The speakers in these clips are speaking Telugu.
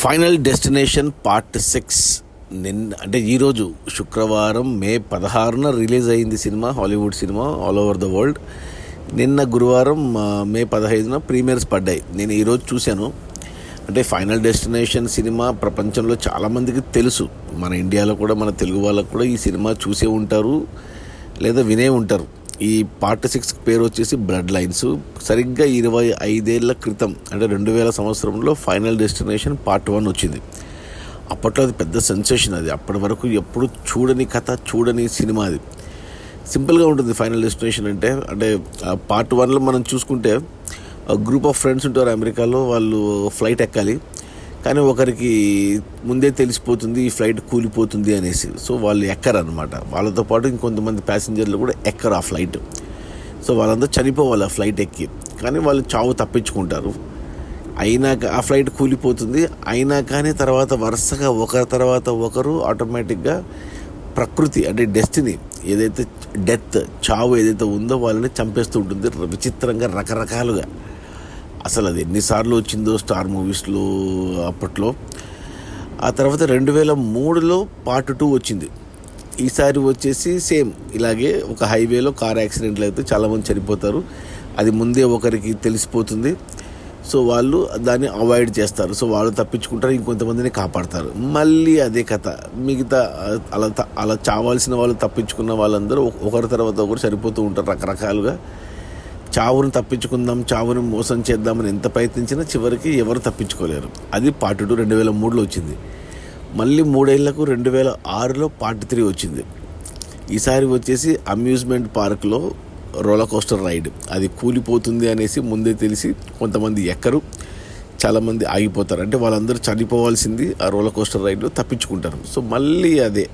ఫైనల్ డెస్టినేషన్ పార్ట్ 6 అంటే ఈరోజు శుక్రవారం మే 16న రిలీజ్ అయింది cinema. Hollywood cinema all over the world. నిన్న గురువారం మే 15న ప్రీమియర్స్ పడ్డాయి. నేను ఈరోజు చూశాను. అంటే ఫైనల్ డెస్టినేషన్ సినిమా ప్రపంచంలో చాలామందికి తెలుసు. మన ఇండియాలో కూడా మన తెలుగు వాళ్ళకు కూడా ఈ సినిమా చూసే ఉంటారు లేదా వినే ఉంటారు. ఈ పార్ట్ 6 పేరు వచ్చేసి బ్లడ్ లైన్స్. సరిగ్గా 25 ఏళ్ల క్రితం అంటే 2000 సంవత్సరంలో ఫైనల్ డెస్టినేషన్ పార్ట్ 1 వచ్చింది. అప్పట్లో అది పెద్ద సెన్సేషన్. అది అప్పటి వరకు ఎప్పుడు చూడని కథ, చూడని సినిమా. అది సింపుల్గా ఉంటుంది ఫైనల్ డెస్టినేషన్ అంటే పార్ట్ 1లో మనం చూసుకుంటే గ్రూప్ ఆఫ్ ఫ్రెండ్స్ ఉంటారు అమెరికాలో. వాళ్ళు ఫ్లైట్ ఎక్కాలి, కానీ ఒకరికి ముందే తెలిసిపోతుంది ఈ ఫ్లైట్ కూలిపోతుంది అనేసి. సో వాళ్ళు ఎక్కరు అనమాట. వాళ్ళతో పాటు ఇంకొంతమంది ప్యాసింజర్లు కూడా ఎక్కరు ఆ ఫ్లైట్. సో వాళ్ళంతా చనిపోవాలి ఆ ఫ్లైట్ ఎక్కి, కానీ వాళ్ళు చావు తప్పించుకుంటారు. అయినాక ఆ ఫ్లైట్ కూలిపోతుంది. అయినా కానీ తర్వాత వరుసగా ఒకరి తర్వాత ఒకరు ఆటోమేటిక్గా ప్రకృతి అంటే డెస్టినీ ఏదైతే డెత్ చావు ఏదైతే ఉందో వాళ్ళని చంపేస్తూ ఉంటుంది విచిత్రంగా రకరకాలుగా. అసలు అది ఎన్నిసార్లు వచ్చిందో స్టార్ మూవీస్లో అప్పట్లో. ఆ తర్వాత 2003లో పార్ట్ 2 వచ్చింది. ఈసారి వచ్చేసి సేమ్ ఇలాగే ఒక హైవేలో కార్ యాక్సిడెంట్లు అయితే చాలామంది చనిపోతారు. అది ముందే ఒకరికి తెలిసిపోతుంది. సో వాళ్ళు దాన్ని అవాయిడ్ చేస్తారు. సో వాళ్ళు తప్పించుకుంటారు, ఇంకొంతమందిని కాపాడతారు. మళ్ళీ అదే కథ. మిగతా అలా చావాల్సిన వాళ్ళు తప్పించుకున్న వాళ్ళందరూ ఒకరి తర్వాత ఒకరు చనిపోతూ ఉంటారు రకరకాలుగా. చావును తప్పించుకుందాం, చావును మోసం చేద్దామని ఎంత ప్రయత్నించినా చివరికి ఎవరు తప్పించుకోలేరు. అది పార్ట్ 2 2003లో వచ్చింది. మళ్ళీ 3 ఏళ్లకు 2006లో పార్ట్ 3 వచ్చింది. ఈసారి వచ్చేసి అమ్యూజ్మెంట్ పార్క్లో రోలర్ కోస్టర్ రైడ్. అది కూలిపోతుంది అనేసి ముందే తెలిసి కొంతమంది ఎక్కరు, చాలామంది ఆగిపోతారు. అంటే వాళ్ళందరూ చనిపోవాల్సింది ఆ రోలర్ కోస్టర్ రైడ్లో తప్పించుకుంటారు. సో మళ్ళీ అదే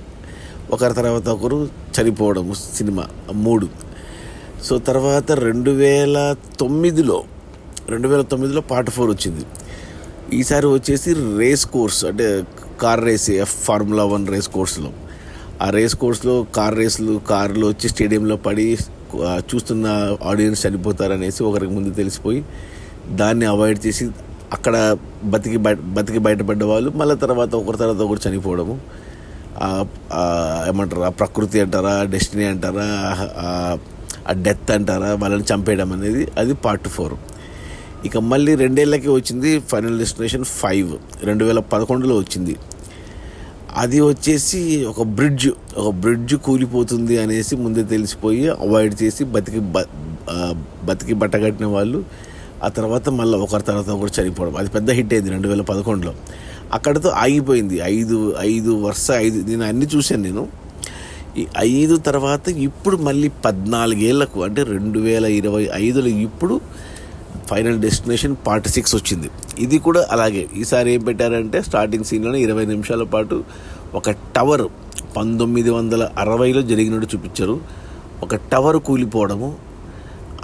ఒకరి తర్వాత ఒకరు చనిపోవడం సినిమా 3. సో తర్వాత 2009లో పార్ట్ 4 వచ్చింది. ఈసారి వచ్చేసి రేస్ కోర్స్ అంటే కార్ రేస్, ఫార్ములా 1 రేస్ కోర్స్లో. ఆ రేస్ కోర్స్లో కార్లో వచ్చి స్టేడియంలో పడి చూస్తున్న ఆడియన్స్ చనిపోతారనేసి ఒకరికి ముందు తెలిసిపోయి దాన్ని అవాయిడ్ చేసి అక్కడ బతికి బయటపడ్డ వాళ్ళు మళ్ళీ తర్వాత ఒకరు చనిపోవడము. ఏమంటారు, ఆ ప్రకృతి అంటారా, డెస్టినీ అంటారా, ఆ డెత్ అంటారా, వాళ్ళని చంపేయడం అనేది అది పార్ట్ 4. ఇక మళ్ళీ 2 ఏళ్ళకి వచ్చింది ఫైనల్ డెస్టినేషన్ 5 2011లో వచ్చింది. అది వచ్చేసి ఒక బ్రిడ్జ్ కూలిపోతుంది అనేసి ముందే తెలిసిపోయి అవాయిడ్ చేసి బతికి బట్టగట్టిన వాళ్ళు ఆ తర్వాత మళ్ళీ ఒకరి తర్వాత ఒకరు చనిపోవడం. అది పెద్ద హిట్ అయింది 2011లో. అక్కడితో ఆగిపోయింది. 5 నేను అన్నీ చూశాను. నేను ఈ 5 తర్వాత ఇప్పుడు మళ్ళీ 14 ఏళ్లకు అంటే 2025లో ఇప్పుడు ఫైనల్ డెస్టినేషన్ పార్ట్ 6 వచ్చింది. ఇది కూడా అలాగే. ఈసారి ఏం పెట్టారంటే స్టార్టింగ్ సీన్లోనే 20 నిమిషాల పాటు ఒక టవర్ 1960లో జరిగినట్టు చూపించారు. ఒక టవర్ కూలిపోవడము,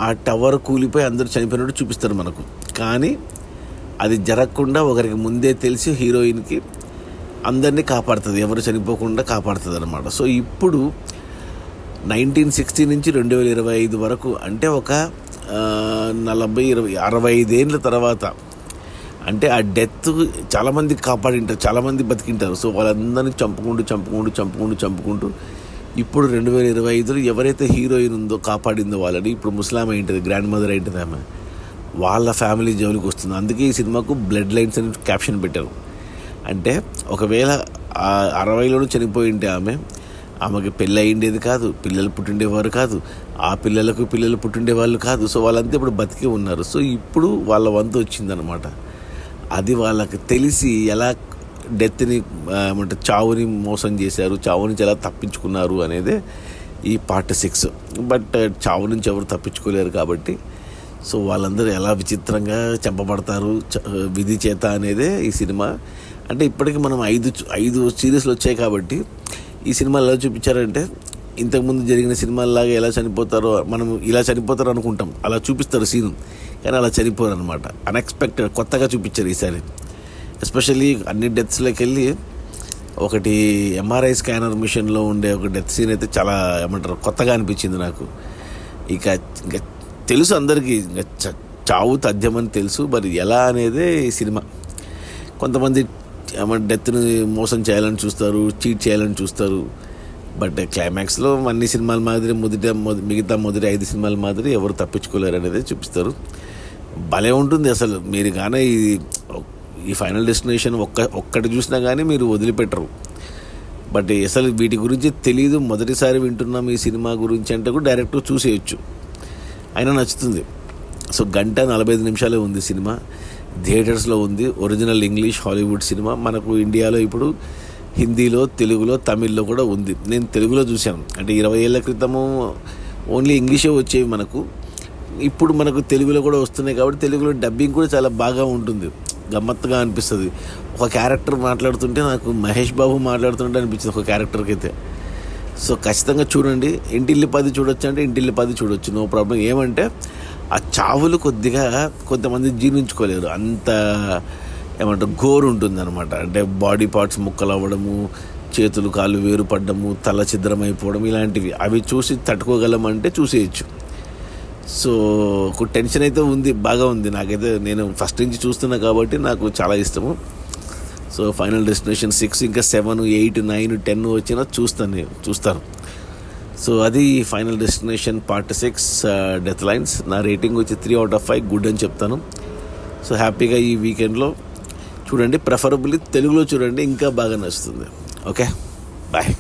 ఆ టవర్ కూలిపోయి అందరూ చనిపోయినట్టు చూపిస్తారు మనకు. కానీ అది జరగకుండా ఒకరికి ముందే తెలిసి హీరోయిన్కి అందరినీ కాపాడుతుంది, ఎవరు చనిపోకుండా కాపాడుతుంది అనమాట. సో ఇప్పుడు 1960 నుంచి 2025 వరకు అంటే ఒక 65 ఏళ్ళ తర్వాత అంటే ఆ డెత్ చాలామంది కాపాడింటారు, చాలామంది బతికింటారు. సో వాళ్ళందరినీ చంపుకుంటూ ఇప్పుడు 2025లో ఎవరైతే హీరోయిన్ ఉందో కాపాడిందో వాళ్ళని ఇప్పుడు ముస్లాం అయింటుంది, గ్రాండ్ మదర్ అయింటుంది, ఆమె వాళ్ళ ఫ్యామిలీ జోలికి వస్తుంది. అందుకే ఈ సినిమాకు బ్లడ్ లైన్స్ అని క్యాప్షన్ పెట్టారు. అంటే ఒకవేళ 60లోనూ చనిపోయి ఉంటే ఆమెకి పెళ్ళి అయ్యిండేది కాదు, పిల్లలు పుట్టిండేవారు కాదు, ఆ పిల్లలు పుట్టిండేవాళ్ళు కాదు. సో వాళ్ళంతా ఇప్పుడు బతికి ఉన్నారు. సో ఇప్పుడు వాళ్ళ వంతు వచ్చిందనమాట. అది వాళ్ళకి తెలిసి ఎలా డెత్ని చావుని మోసం చేశారు, చావు నుంచి ఎలా తప్పించుకున్నారు అనేదే ఈ పార్ట్ 6. బట్ చావు నుంచి ఎవరు తప్పించుకోలేరు కాబట్టి సో వాళ్ళందరూ ఎలా విచిత్రంగా చంపబడతారు విధి చేత అనేదే ఈ సినిమా. అంటే ఇప్పటికీ మనం 5 సిరీస్లు వచ్చాయి కాబట్టి ఈ సినిమాలు ఎలా చూపించారంటే ఇంతకుముందు జరిగిన సినిమాల్లాగా ఎలా చనిపోతారో మనం ఇలా చనిపోతారు అనుకుంటాం, అలా చూపిస్తారు సీను, కానీ అలా చనిపోరు అనమాట. అన్ఎక్స్పెక్టెడ్ కొత్తగా చూపించారు ఈసారి. ఎస్పెషల్లీ అన్ని డెత్స్లోకి వెళ్ళి ఒకటి MRI స్కానర్ మిషన్లో ఉండే ఒక డెత్ సీన్ అయితే చాలా కొత్తగా అనిపించింది నాకు. ఇంకా తెలుసు అందరికీ చావు తథ్యమని తెలుసు, మరి ఎలా అనేదే ఈ సినిమా. కొంతమంది ఏమంటే డెత్ని మోసం చేయాలని చూస్తారు, చీట్ చేయాలని చూస్తారు. బట్ క్లైమాక్స్లో అన్ని సినిమాల మాదిరి మిగతా మొదటి 5 సినిమాల మాదిరి ఎవరు తప్పించుకోలేరు అనేది చూపిస్తారు. భలే ఉంటుంది అసలు. మీరు కానీ ఈ ఫైనల్ డెస్టినేషన్ ఒక్కటి చూసినా కానీ మీరు వదిలిపెట్టరు. బట్ అసలు వీటి గురించి తెలీదు, మొదటిసారి వింటున్నాం ఈ సినిమా గురించి అంటే కూడా డైరెక్ట్ చూసేయచ్చు, అయినా నచ్చుతుంది. సో 1:45 ఉంది సినిమా. థియేటర్స్లో ఉంది. Original English Hollywood cinema. మనకు ఇండియాలో ఇప్పుడు హిందీలో, తెలుగులో, తమిళ్లో కూడా ఉంది. నేను తెలుగులో చూశాను. అంటే 20 ఏళ్ల క్రితము ఓన్లీ ఇంగ్లీషే వచ్చేవి మనకు. ఇప్పుడు మనకు తెలుగులో కూడా వస్తున్నాయి కాబట్టి తెలుగులో డబ్బింగ్ కూడా చాలా బాగా ఉంటుంది, గమ్మత్తుగా అనిపిస్తుంది. ఒక క్యారెక్టర్ మాట్లాడుతుంటే నాకు మహేష్ బాబు మాట్లాడుతుంటే అనిపించింది ఒక క్యారెక్టర్కి అయితే. సో ఖచ్చితంగా చూడండి. ఇంటిల్లి 10 చూడొచ్చు అంటే ఇంటిల్లి 10 చూడొచ్చు, నో ప్రాబ్లం. ఏమంటే ఆ చావులు కొద్దిగా కొంతమంది జీర్ణించుకోలేరు, అంత ఏమంటారు గోరు ఉంటుంది అనమాట. అంటే బాడీ పార్ట్స్ ముక్కలు అవ్వడము, చేతులు కాళ్ళు వేరుపడ్డము, తల ఛిద్రమైపోవడం, ఇలాంటివి. అవి చూసి తట్టుకోగలమంటే చూసేయచ్చు. సో ఒక టెన్షన్ అయితే ఉంది, బాగా ఉంది. నాకైతే నేను ఫస్ట్ నుంచి చూస్తున్నా కాబట్టి నాకు చాలా ఇష్టము. సో ఫైనల్ డెస్టినేషన్ 6 ఇంకా 7, 8, 9, 10 వచ్చినా చూస్తాను. సో అది final destination part 6 death lines. నా రేటింగ్ వచ్చి 3/5 గుడ్ అని చెప్తాను. సో హ్యాపీగా ఈ వీకెండ్లో చూడండి, ప్రిఫరబుల్లీ తెలుగులో చూడండి, ఇంకా బాగా నచ్చుతుంది. Okay, bye.